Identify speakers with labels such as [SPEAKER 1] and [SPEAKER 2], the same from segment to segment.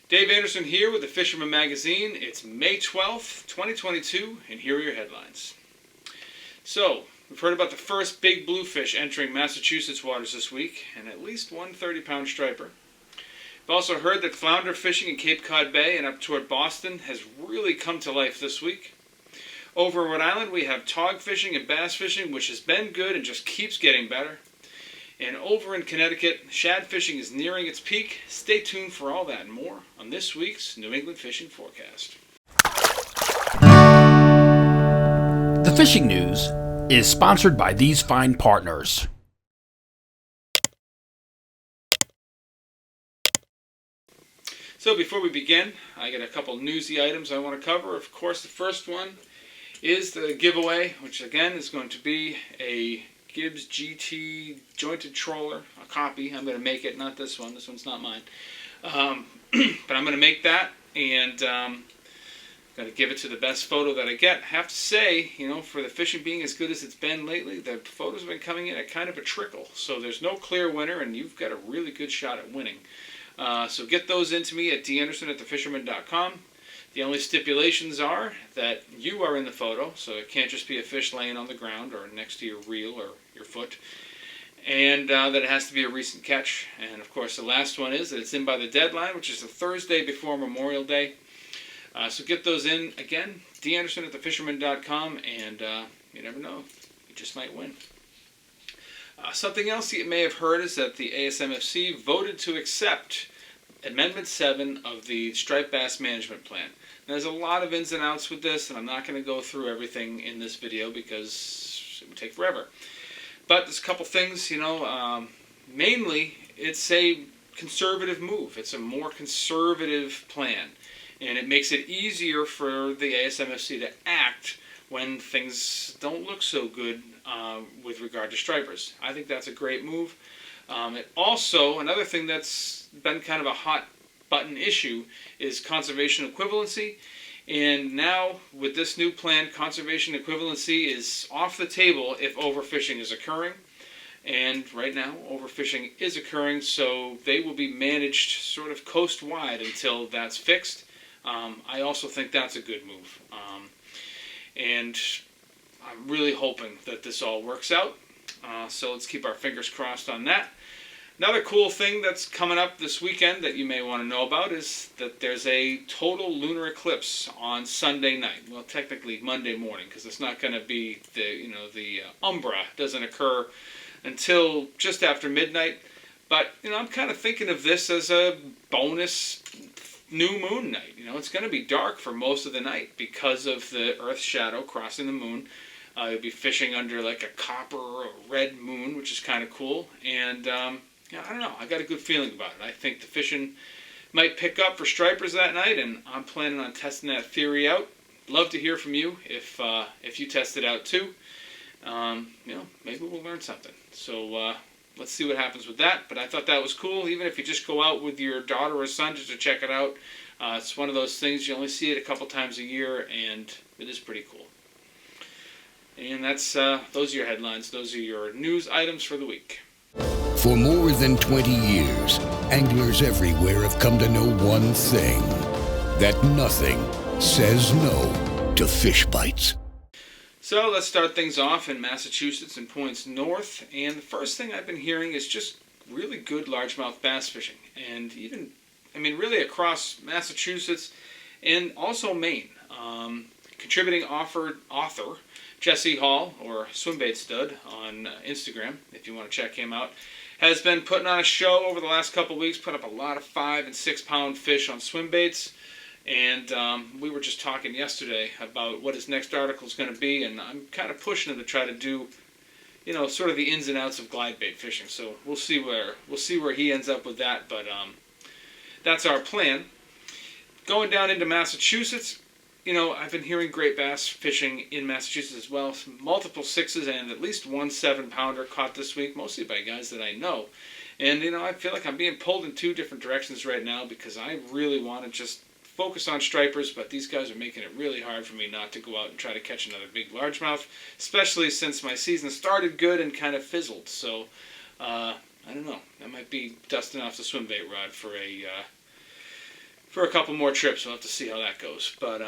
[SPEAKER 1] Dave Anderson here with the Fisherman magazine. It's May 12th, 2022, and here are your headlines. So, we've heard about the first big bluefish entering Massachusetts waters this week, and at least one 30-pound striper. We've also heard that flounder fishing in Cape Cod Bay and up toward Boston has really come to life this week. Over in Rhode Island, we have tog fishing and bass fishing, which has been good and just keeps getting better. And over in Connecticut, shad fishing is nearing its peak. Stay tuned for all that and more on this week's New England Fishing Forecast.
[SPEAKER 2] The fishing news is sponsored by these fine partners.
[SPEAKER 1] So before we begin, I got a couple newsy items I want to cover. Of course, the first one is the giveaway, which again is going to be a Gibbs GT jointed trawler, a copy. I'm going to make it, not this one. This one's not mine. But I'm going to make that, and going to give it to the best photo that I get. I have to say, for the fishing being as good as it's been lately, the photos have been coming in at kind of a trickle. So there's no clear winner, and you've got a really good shot at winning. So get those into me at danderson@thefisherman.com. The only stipulations are that you are in the photo, so it can't just be a fish laying on the ground or next to your reel or your foot, and that it has to be a recent catch. And of course, the last one is that it's in by the deadline, which is the Thursday before Memorial Day. So get those in, again, danderson@thefisherman.com, and you never know, you just might win. Something else you may have heard is that the ASMFC voted to accept Amendment 7 of the Striped Bass Management Plan. Now, there's a lot of ins and outs with this, and I'm not going to go through everything in this video because it would take forever. But there's a couple things, mainly it's a conservative move. It's a more conservative plan, and it makes it easier for the ASMFC to act when things don't look so good with regard to stripers. I think that's a great move. It also, another thing that's been kind of a hot button issue is conservation equivalency. And now, with this new plan, conservation equivalency is off the table if overfishing is occurring. And right now, overfishing is occurring, so they will be managed sort of coast-wide until that's fixed. I also think that's a good move. And I'm really hoping that this all works out. So let's keep our fingers crossed on that. Another cool thing that's coming up this weekend that you may want to know about is that there's a total lunar eclipse on Sunday night. Well, technically Monday morning, because it's not going to be the umbra doesn't occur until just after midnight. But I'm kind of thinking of this as a bonus new moon night. It's going to be dark for most of the night because of the Earth's shadow crossing the moon. You'll be fishing under like a copper or red moon, which is kind of cool. And I don't know. I got a good feeling about it. I think the fishing might pick up for stripers that night, and I'm planning on testing that theory out. Love to hear from you if you test it out too. Maybe we'll learn something. So let's see what happens with that. But I thought that was cool. Even if you just go out with your daughter or son just to check it out, it's one of those things you only see it a couple times a year, and it is pretty cool. And that's those are your headlines. Those are your news items for the week.
[SPEAKER 3] For more than 20 years, anglers everywhere have come to know one thing: that nothing says no to fish bites.
[SPEAKER 1] So let's start things off in Massachusetts and points north. And the first thing I've been hearing is just really good largemouth bass fishing. And even, really across Massachusetts and also Maine. Contributing author Jesse Hall, or Swimbait Stud on Instagram, if you want to check him out, has been putting on a show over the last couple of weeks, put up a lot of 5 and 6 pound fish on swim baits. And we were just talking yesterday about what his next article is going to be, and I'm kind of pushing him to try to do, sort of the ins and outs of glide bait fishing. So we'll see where he ends up with that, but that's our plan. Going down into Massachusetts, I've been hearing great bass fishing in Massachusetts as well. Multiple 6s and at least one 7-pounder caught this week, mostly by guys that I know. And, I feel like I'm being pulled in 2 different directions right now because I really want to just focus on stripers, but these guys are making it really hard for me not to go out and try to catch another big largemouth, especially since my season started good and kind of fizzled. So, I don't know. I might be dusting off the swim bait rod for for a couple more trips. We'll have to see how that goes. But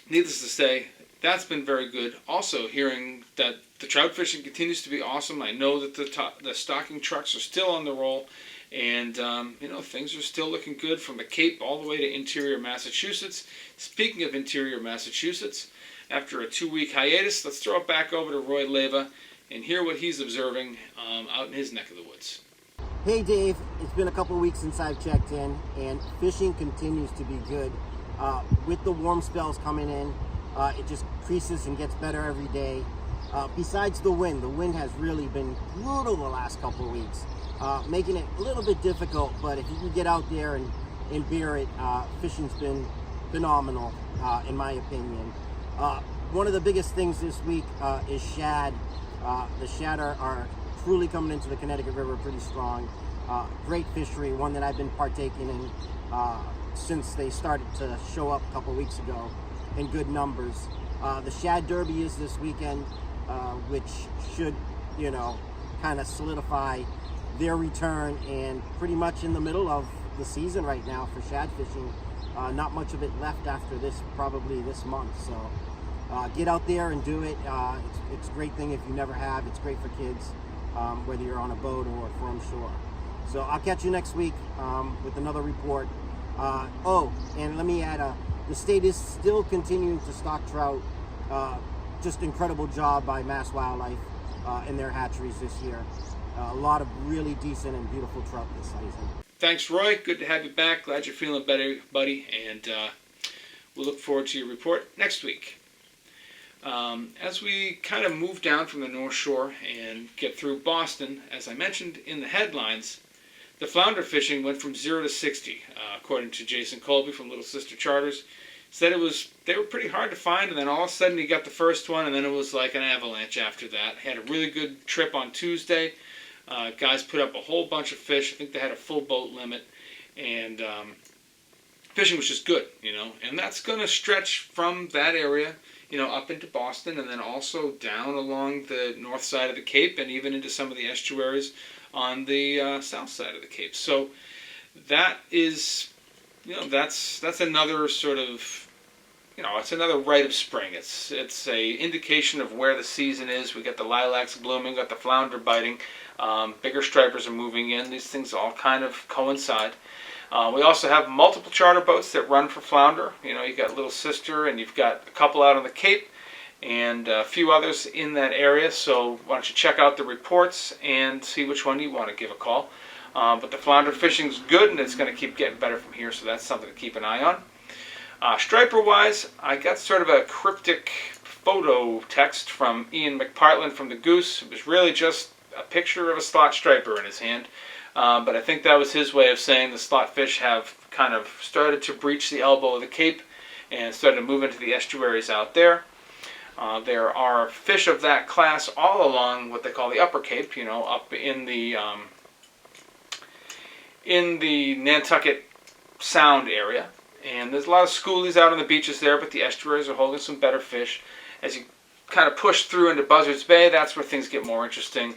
[SPEAKER 1] needless to say, that's been very good. Also, hearing that the trout fishing continues to be awesome. I know that the stocking trucks are still on the roll, and things are still looking good from the Cape all the way to interior Massachusetts. Speaking of interior Massachusetts, after a 2-week hiatus, let's throw it back over to Roy Leva and hear what he's observing out in his neck of the woods.
[SPEAKER 4] Hey Dave, it's been a couple weeks since I've checked in, and fishing continues to be good. With the warm spells coming in, it just increases and gets better every day. Besides the wind has really been brutal the last couple of weeks, making it a little bit difficult, but if you can get out there and bear it, fishing's been phenomenal, in my opinion. One of the biggest things this week is shad. The shad are truly coming into the Connecticut River pretty strong. Great fishery, one that I've been partaking in since they started to show up a couple weeks ago in good numbers. The Shad Derby is this weekend, which should, kind of solidify their return, and pretty much in the middle of the season right now for shad fishing. Not much of it left after probably this month. So get out there and do it. It's a great thing if you never have. It's great for kids, whether you're on a boat or from shore. So I'll catch you next week with another report. And let me add, the state is still continuing to stock trout. Just incredible job by Mass Wildlife in their hatcheries this year. A lot of really decent and beautiful trout this season.
[SPEAKER 1] Thanks, Roy. Good to have you back. Glad you're feeling better, buddy. And we'll look forward to your report next week. As we kind of move down from the North Shore and get through Boston, as I mentioned in the headlines, the flounder fishing went from 0 to 60, according to Jason Colby from Little Sister Charters. Said they were pretty hard to find, and then all of a sudden he got the first one, and then it was like an avalanche after that. Had a really good trip on Tuesday. Guys put up a whole bunch of fish. I think they had a full boat limit, and fishing was just good, And that's going to stretch from that area, up into Boston, and then also down along the north side of the Cape, and even into some of the estuaries on the south side of the Cape. So that is, that's another sort of, it's another rite of spring. It's a indication of where the season is. We got the lilacs blooming, got the flounder biting, bigger stripers are moving in. These things all kind of coincide. We also have multiple charter boats that run for flounder. You've got Little Sister, and you've got a couple out on the Cape, and a few others in that area. So why don't you check out the reports and see which one you want to give a call. But the flounder fishing's good, and it's going to keep getting better from here, so that's something to keep an eye on. Striper-wise, I got sort of a cryptic photo text from Ian McPartland from the Goose. It was really just a picture of a slot striper in his hand. But I think that was his way of saying the slot fish have kind of started to breach the elbow of the Cape and started to move into the estuaries out there. There are fish of that class all along what they call the Upper Cape, up in the Nantucket Sound area. And there's a lot of schoolies out on the beaches there, but the estuaries are holding some better fish. As you kind of push through into Buzzards Bay, that's where things get more interesting.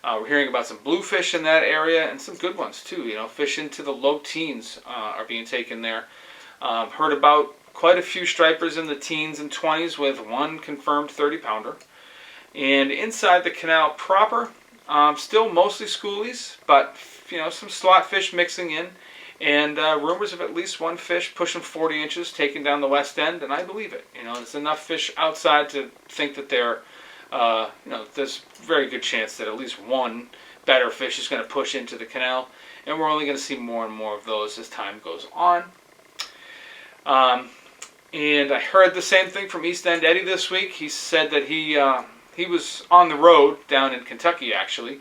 [SPEAKER 1] We're hearing about some bluefish in that area, and some good ones too. Fish into the low teens are being taken there. Heard about quite a few stripers in the teens and 20s with one confirmed 30-pounder. And inside the canal proper, still mostly schoolies, but some slot fish mixing in, and rumors of at least one fish pushing 40 inches taking down the west end, and I believe it. There's enough fish outside to think that they're there's a very good chance that at least one better fish is going to push into the canal, and we're only going to see more and more of those as time goes on. And I heard the same thing from East End Eddie this week. He said that he was on the road down in Kentucky, actually,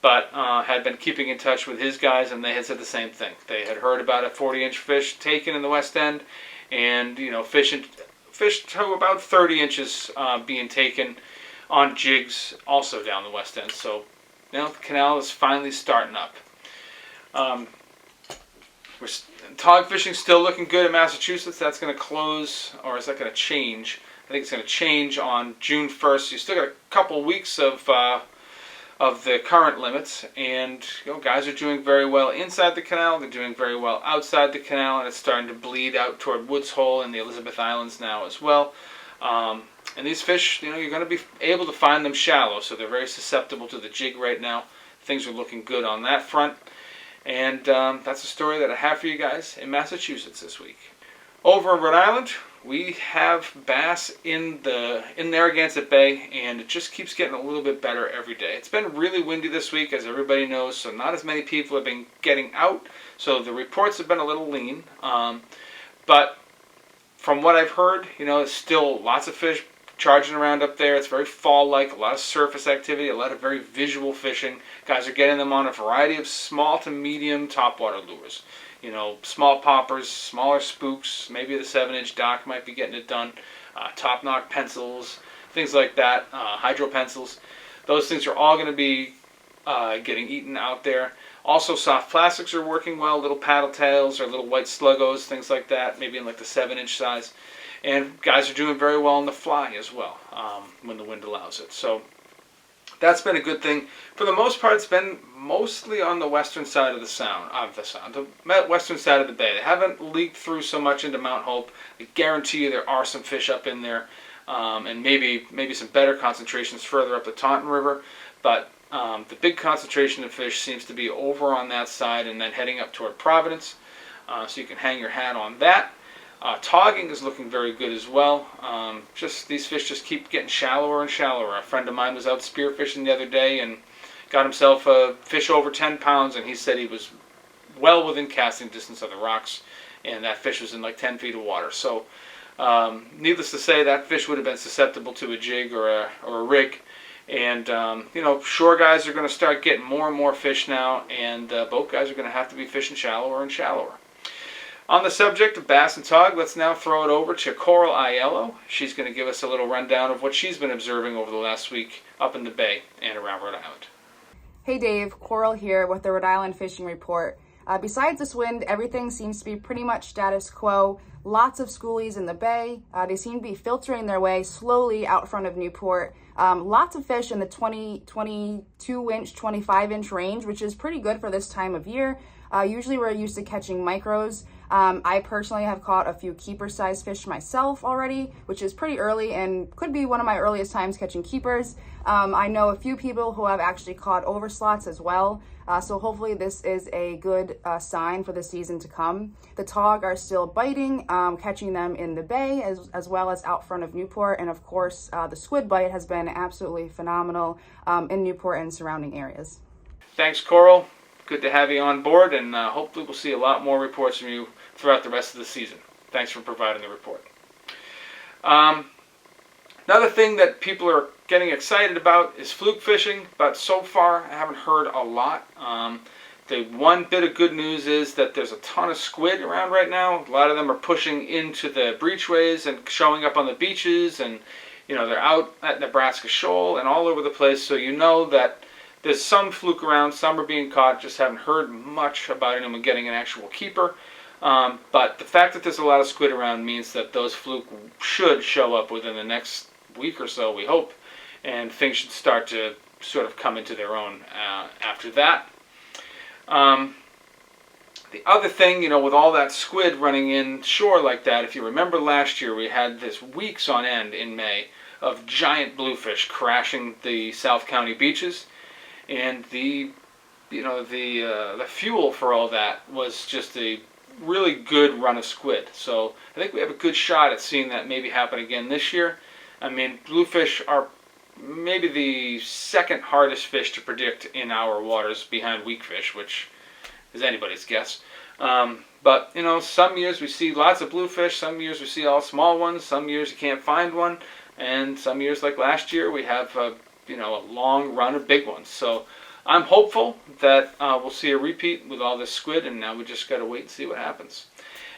[SPEAKER 1] but had been keeping in touch with his guys, and they had said the same thing. They had heard about a 40-inch fish taken in the west end, and fish to about 30 inches being taken on jigs also down the west end. So the canal is finally starting up. Tog fishing still looking good in Massachusetts. That's going to close, or is that going to change? I think it's going to change on June 1st. You still got a couple weeks of of the current limits, and guys are doing very well inside the canal. They're doing very well outside the canal, and it's starting to bleed out toward Woods Hole and the Elizabeth Islands now as well. And these fish, you're going to be able to find them shallow, so they're very susceptible to the jig right now. Things are looking good on that front, and that's a story that I have for you guys in Massachusetts this week. Over in Rhode Island, we have bass in the Narragansett Bay, and it just keeps getting a little bit better every day. It's been really windy this week, as everybody knows, so not as many people have been getting out, so the reports have been a little lean. But from what I've heard, there's still lots of fish charging around up there. It's very fall-like, a lot of surface activity, a lot of very visual fishing. Guys are getting them on a variety of small to medium topwater lures. Small poppers, smaller spooks, maybe the 7-inch dock might be getting it done, top knock pencils, things like that, hydro pencils. Those things are all going to be getting eaten out there. Also, soft plastics are working well, little paddle tails or little white sluggos, things like that, maybe in like the 7-inch size. And guys are doing very well on the fly as well, when the wind allows it. So that's been a good thing. For the most part, it's been mostly on the western side of the western side of the bay. They haven't leaked through so much into Mount Hope. I guarantee you there are some fish up in there, and maybe some better concentrations further up the Taunton River. But the big concentration of fish seems to be over on that side and then heading up toward Providence. So you can hang your hat on that. Togging is looking very good as well. These fish just keep getting shallower and shallower. A friend of mine was out spearfishing the other day and got himself a fish over 10 pounds, and he said he was well within casting distance of the rocks, and that fish was in like 10 feet of water. So needless to say, that fish would have been susceptible to a jig or a rig. And shore guys are going to start getting more and more fish now, and boat guys are going to have to be fishing shallower and shallower. On the subject of bass and tog, let's now throw it over to Coral Aiello. She's going to give us a little rundown of what she's been observing over the last week up in the bay and around Rhode Island.
[SPEAKER 5] Hey Dave, Coral here with the Rhode Island Fishing Report. Besides this wind, everything seems to be pretty much status quo. Lots of schoolies in the bay. They seem to be filtering their way slowly out front of Newport. Lots of fish in the 22-inch, 25-inch range, which is pretty good for this time of year. Usually we're used to catching micros. I personally have caught a few keeper-sized fish myself already, which is pretty early and could be one of my earliest times catching keepers. I know a few people who have actually caught overslots as well, so hopefully this is a good sign for the season to come. The tog are still biting, catching them in the bay as well as out front of Newport, and of course the squid bite has been absolutely phenomenal in Newport and surrounding areas.
[SPEAKER 1] Thanks, Coral. Good to have you on board, and hopefully we'll see a lot more reports from you throughout the rest of the season. Thanks for providing the report. Another thing that people are getting excited about is fluke fishing, but so far I haven't heard a lot. The one bit of good news is that there's a ton of squid around right now. A lot of them are pushing into the breachways and showing up on the beaches, and they're out at Nebraska Shoal and all over the place, so that there's some fluke around, some are being caught, just haven't heard much about anyone getting an actual keeper. But the fact that there's a lot of squid around means that those fluke should show up within the next week or so, we hope, and things should start to sort of come into their own after that. The other thing, with all that squid running in shore like that, if you remember last year, we had this weeks on end in May of giant bluefish crashing the South County beaches. And the fuel for all that was just a really good run of squid. So I think we have a good shot at seeing that maybe happen again this year. I mean, bluefish are maybe the second hardest fish to predict in our waters behind weakfish, which is anybody's guess. But some years we see lots of bluefish, some years we see all small ones, some years you can't find one, and some years like last year we have a long run of big ones. So I'm hopeful that we'll see a repeat with all this squid, and now we just got to wait and see what happens.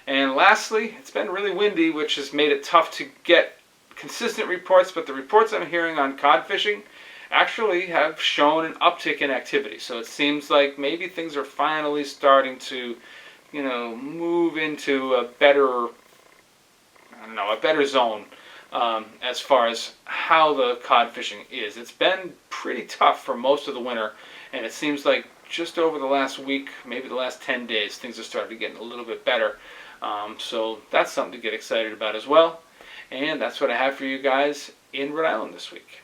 [SPEAKER 1] And lastly, it's been really windy, which has made it tough to get consistent reports, but the reports I'm hearing on cod fishing actually have shown an uptick in activity. So it seems like maybe things are finally starting to, move into a better zone as far as how the cod fishing is. It's been pretty tough for most of the winter, and it seems like just over the last week, maybe the last 10 days, things have started getting a little bit better. So that's something to get excited about as well. And that's what I have for you guys in Rhode Island this week.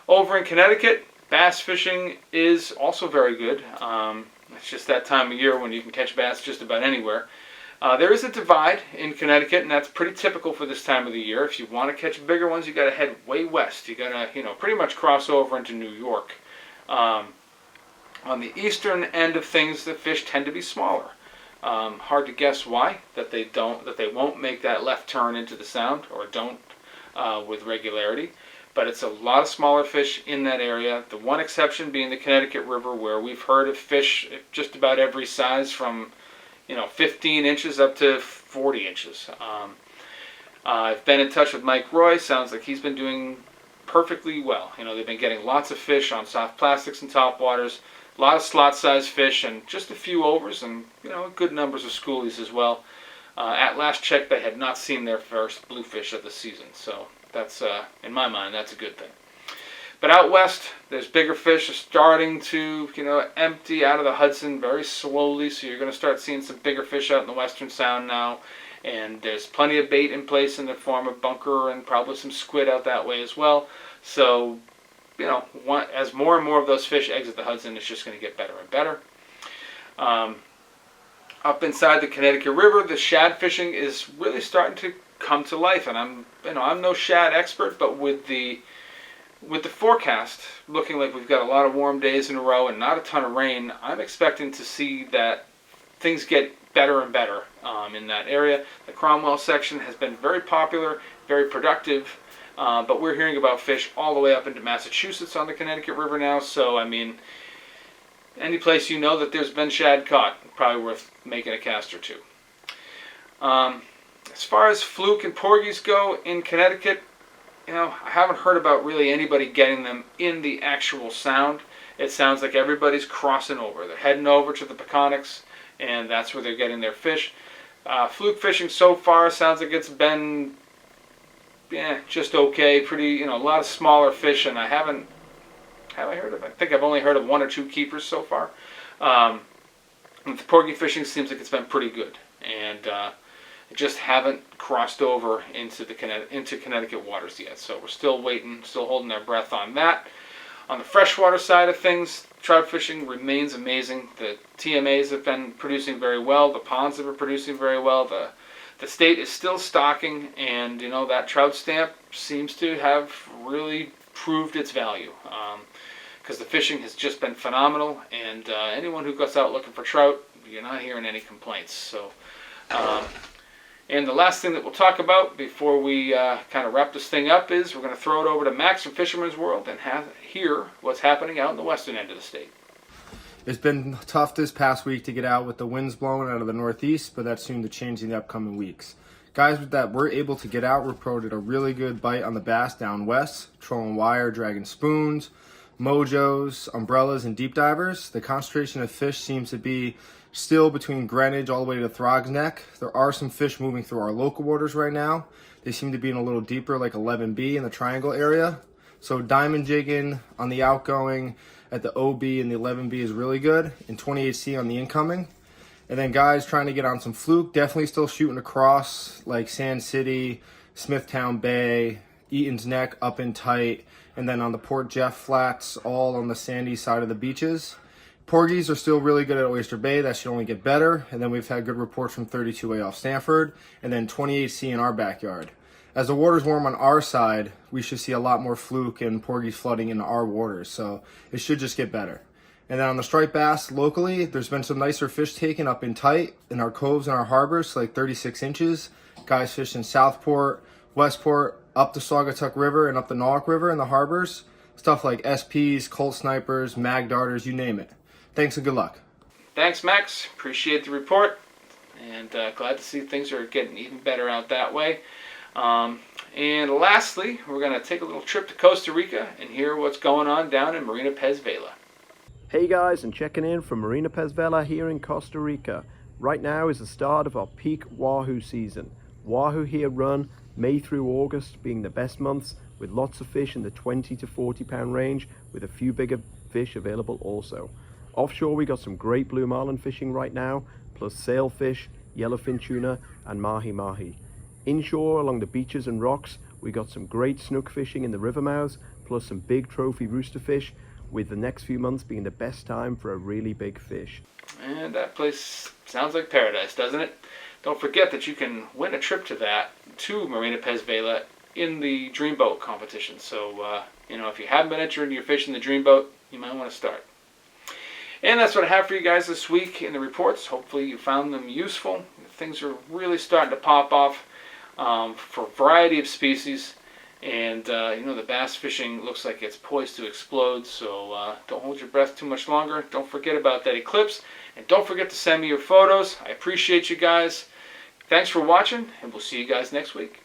[SPEAKER 1] Over in Connecticut, bass fishing is also very good. It's just that time of year when you can catch bass just about anywhere. There is a divide in Connecticut, and that's pretty typical for this time of the year. If you want to catch bigger ones, you got to head way west. You got to, pretty much cross over into New York. On the eastern end of things, the fish tend to be smaller. Hard to guess why that they won't make that left turn into the Sound, or don't with regularity. But it's a lot of smaller fish in that area. The one exception being the Connecticut River, where we've heard of fish just about every size from 15 inches up to 40 inches. I've been in touch with Mike Roy. Sounds like he's been doing perfectly well. They've been getting lots of fish on soft plastics and topwaters, a lot of slot-sized fish, and just a few overs, and good numbers of schoolies as well. At last check, they had not seen their first bluefish of the season, so that's, in my mind, that's a good thing. But out west, there's bigger fish starting to, empty out of the Hudson very slowly, so you're going to start seeing some bigger fish out in the Western Sound now. And there's plenty of bait in place in the form of bunker and probably some squid out that way as well. So, as more and more of those fish exit the Hudson, it's just going to get better and better. Up inside the Connecticut River, the shad fishing is really starting to come to life. And I'm no shad expert, but with the forecast looking like we've got a lot of warm days in a row and not a ton of rain, I'm expecting to see that things get better and better in that area. The Cromwell section has been very popular, very productive, but we're hearing about fish all the way up into Massachusetts on the Connecticut River now. So, any place that there's been shad caught, probably worth making a cast or two. As far as fluke and porgies go in Connecticut, I haven't heard about really anybody getting them in the actual Sound. It sounds like everybody's crossing over. They're heading over to the Peconics, and that's where they're getting their fish. Fluke fishing so far sounds like it's been just okay. Pretty, a lot of smaller fish, and I think I've only heard of one or two keepers so far. The porgy fishing seems like it's been pretty good, and just haven't crossed over into Connecticut waters yet. So we're still waiting, still holding our breath on that. On the freshwater side of things, trout fishing remains amazing. The TMAs have been producing very well. The ponds have been producing very well. The state is still stocking, and that trout stamp seems to have really proved its value, because the fishing has just been phenomenal, and anyone who goes out looking for trout, you're not hearing any complaints. So. And the last thing that we'll talk about before we kind of wrap this thing up is we're going to throw it over to Max from Fisherman's World and hear what's happening out in the western end of the state.
[SPEAKER 6] It's been tough this past week to get out with the winds blowing out of the northeast, but that's soon to change in the upcoming weeks. Guys, with that, we're able to get out. Reported a really good bite on the bass down west, trolling wire, dragging spoons, mojos, umbrellas, and deep divers. The concentration of fish seems to be still between Greenwich all the way to Throg's Neck. There are some fish moving through our local waters right now. They seem to be in a little deeper, like 11B in the Triangle area. So diamond jigging on the outgoing at the OB and the 11B is really good, and 28C on the incoming. And then guys trying to get on some fluke, definitely still shooting across like Sand City, Smithtown Bay, Eaton's Neck up and tight, and then on the Port Jeff Flats, all on the sandy side of the beaches. Porgies are still really good at Oyster Bay. That should only get better. And then we've had good reports from 32A off Stanford, and then 28C in our backyard. As the water's warm on our side, we should see a lot more fluke and porgies flooding into our waters, so it should just get better. And then on the striped bass locally, there's been some nicer fish taken up in tight in our coves and our harbors, like 36 inches. Guys fished in Southport, Westport, up the Saugatuck River and up the Nauk River in the harbors. Stuff like SPs, Colt Snipers, Mag Darters, you name it. Thanks and good luck.
[SPEAKER 1] Thanks, Max. Appreciate the report, and glad to see things are getting even better out that way. And lastly, we're going to take a little trip to Costa Rica and hear what's going on down in Marina Pez Vela.
[SPEAKER 7] Hey guys, and checking in from Marina Pez Vela here in Costa Rica. Right now is the start of our peak wahoo season. Wahoo here run May through August being the best months, with lots of fish in the 20 to 40 pound range, with a few bigger fish available also. Offshore we got some great blue marlin fishing right now, plus sailfish, yellowfin tuna and mahi-mahi. Inshore along the beaches and rocks we got some great snook fishing in the river mouths, plus some big trophy rooster fish, with the next few months being the best time for a really big fish.
[SPEAKER 1] And that place sounds like paradise, doesn't it? Don't forget that you can win a trip to Marina Pez Vela in the Dreamboat competition. So, if you haven't been entered and you're fishing the Dreamboat, you might want to start. And that's what I have for you guys this week in the reports. Hopefully you found them useful. Things are really starting to pop off for a variety of species. And, the bass fishing looks like it's poised to explode. So don't hold your breath too much longer. Don't forget about that eclipse. And don't forget to send me your photos. I appreciate you guys. Thanks for watching, and we'll see you guys next week.